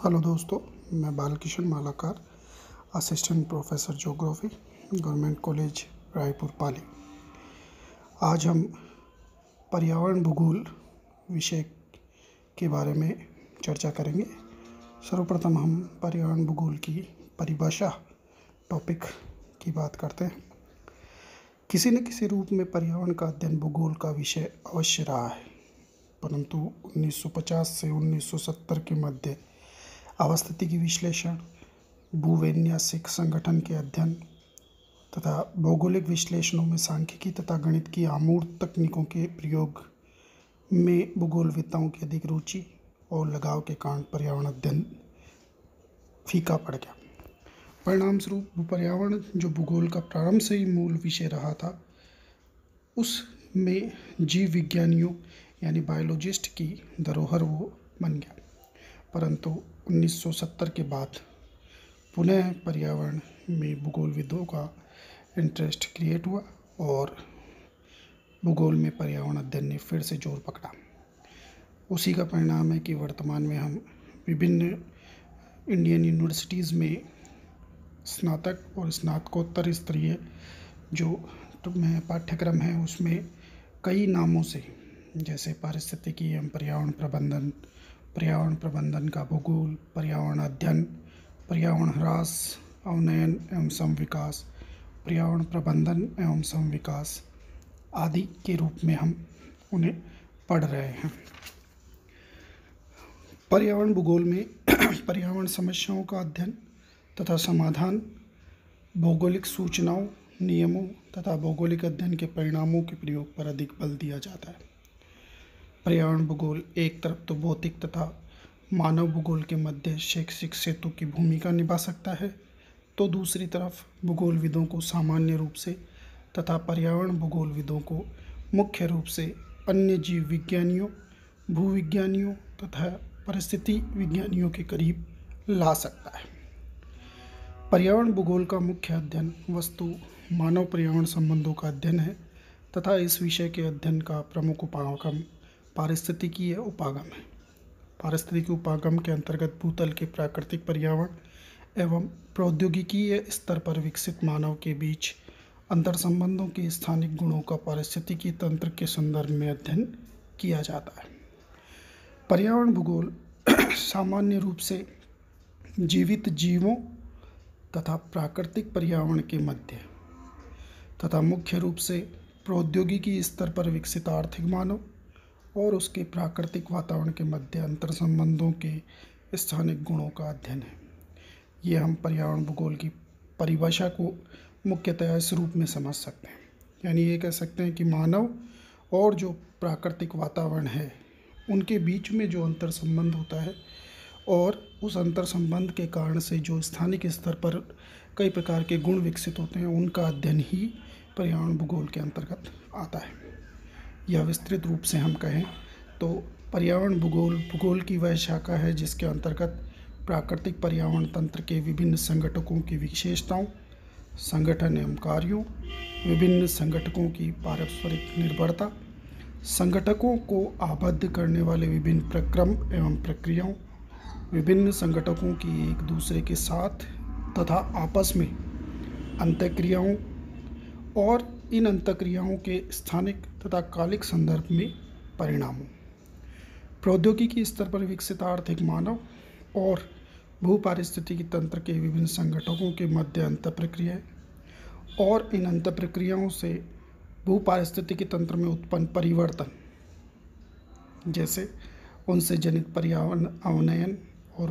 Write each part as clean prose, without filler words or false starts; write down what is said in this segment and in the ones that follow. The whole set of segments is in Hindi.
हेलो दोस्तों, मैं Balkishan Malakar, assistant professor geography, government college Raipur Pali. आज हम पर्यावरण भूगोल विषय के बारे में चर्चा करेंगे। सर्वप्रथम हम पर्यावरण भूगोल की परिभाषा टॉपिक की बात करते हैं। किसी न किसी रूप में पर्यावरण का अध्ययन भूगोल का विषय अवश्य रहा है, परंतु 1950 से 1970 के मध्य अवस्थितिकी विश्लेषण, भूवैन्यासिक संगठन के अध्ययन तथा भौगोलिक विश्लेषणों में सांख्यिकी तथा गणित की आमूल तकनीकों के प्रयोग में भूगोलवेत्ताओं की अधिक रुचि और लगाव के कारण पर्यावरण अध्ययन फीका पड़ गया। परिणाम स्वरूप पर्यावरण, जो भूगोल का प्रारंभ से ही मूल विषय रहा था, उसमें जीव विज्ञानियों यानी बायोलॉजिस्ट की धरोहर वो बन गया। परंतु 1970 के बाद पुनः पर्यावरण में भूगोलविदों का इंटरेस्ट क्रिएट हुआ और भूगोल में पर्यावरण अध्ययन ने फिर से जोर पकड़ा। उसी का परिणाम है कि वर्तमान में हम विभिन्न इंडियन यूनिवर्सिटीज़ में स्नातक और स्नातकोत्तर स्तरीय जो पाठ्यक्रम है उसमें कई नामों से, जैसे पारिस्थितिकी एवं पर्यावरण प्रबंधन का भूगोल, पर्यावरण अध्ययन, पर्यावरण ह्रास, अवनयन एवं समविकास, पर्यावरण प्रबंधन एवं समविकास आदि के रूप में हम उन्हें पढ़ रहे हैं। पर्यावरण भूगोल में पर्यावरण समस्याओं का अध्ययन तथा समाधान, भौगोलिक सूचनाओं, नियमों तथा भौगोलिक अध्ययन के परिणामों के प्रयोग पर अधिक बल दिया जाता है। पर्यावरण भूगोल एक तरफ तो भौतिक तथा मानव भूगोल के मध्य शैक्षिक सेतु की भूमिका निभा सकता है, तो दूसरी तरफ भूगोलविदों को सामान्य रूप से तथा पर्यावरण भूगोलविदों को मुख्य रूप से अन्य जीव विज्ञानियों, भूविज्ञानियों तथा परिस्थिति विज्ञानियों के करीब ला सकता है। पर्यावरण भूगोल का मुख्य अध्ययन वस्तु मानव पर्यावरण संबंधों का अध्ययन है तथा इस विषय के अध्ययन का प्रमुख उपागम पारिस्थितिकीय उपागम है। पारिस्थितिकी उपागम के अंतर्गत भूतल के प्राकृतिक पर्यावरण एवं प्रौद्योगिकीय स्तर पर विकसित मानव के बीच अंतर संबंधों के स्थानिक गुणों का पारिस्थितिकी तंत्र के संदर्भ में अध्ययन किया जाता है। पर्यावरण भूगोल सामान्य रूप से जीवित जीवों तथा प्राकृतिक पर्यावरण के मध्य तथा मुख्य रूप से प्रौद्योगिकी स्तर पर विकसित आर्थिक मानव और उसके प्राकृतिक वातावरण के मध्य अंतर संबंधों के स्थानिक गुणों का अध्ययन है। ये हम पर्यावरण भूगोल की परिभाषा को मुख्यतः इस रूप में समझ सकते हैं, यानी ये कह सकते हैं कि मानव और जो प्राकृतिक वातावरण है उनके बीच में जो अंतर संबंध होता है और उस अंतर संबंध के कारण से जो स्थानिक स्तर पर कई प्रकार के गुण विकसित होते हैं, उनका अध्ययन ही पर्यावरण भूगोल के अंतर्गत आता है। यह विस्तृत रूप से हम कहें तो पर्यावरण भूगोल की वह शाखा है जिसके अंतर्गत प्राकृतिक पर्यावरण तंत्र के विभिन्न संगठकों की विशेषताओं, संगठन एवं कार्यों, विभिन्न संगठकों की पारस्परिक निर्भरता, संगठकों को आबद्ध करने वाले विभिन्न प्रक्रम एवं प्रक्रियाओं, विभिन्न संगठकों की एक दूसरे के साथ तथा आपस में अंतःक्रियाओं और इन अंतःक्रियाओं के स्थानिक तथा कालिक संदर्भ में परिणामों, प्रौद्योगिकी स्तर पर विकसित आर्थिक मानव और भूपारिस्थितिकी तंत्र के विभिन्न संगठकों के मध्य अंतःप्रक्रियाएं और इन अंतःप्रक्रियाओं से भूपारिस्थितिकी तंत्र में उत्पन्न परिवर्तन, जैसे उनसे जनित पर्यावरण अवनयन और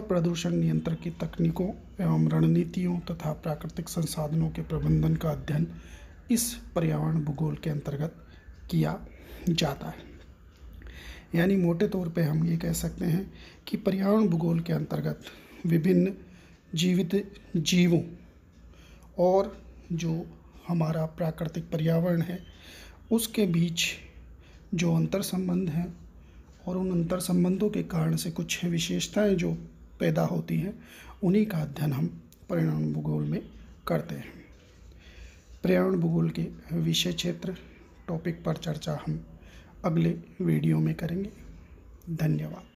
प्रदूषण नियंत्रण की तकनीकों एवं रणनीतियों तथा प्राकृतिक संसाधनों के प्रबंधन का अध्ययन इस पर्यावरण भूगोल के अंतर्गत किया जाता है। यानी मोटे तौर पे हम ये कह सकते हैं कि पर्यावरण भूगोल के अंतर्गत विभिन्न जीवित जीवों और जो हमारा प्राकृतिक पर्यावरण है उसके बीच जो अंतर संबंध हैं और उन अंतर संबंधों के कारण से कुछ विशेषताएं जो पैदा होती हैं, उन्हीं का अध्ययन हम पर्यावरण भूगोल में करते हैं। पर्यावरण भूगोल के विषय क्षेत्र टॉपिक पर चर्चा हम अगले वीडियो में करेंगे। धन्यवाद।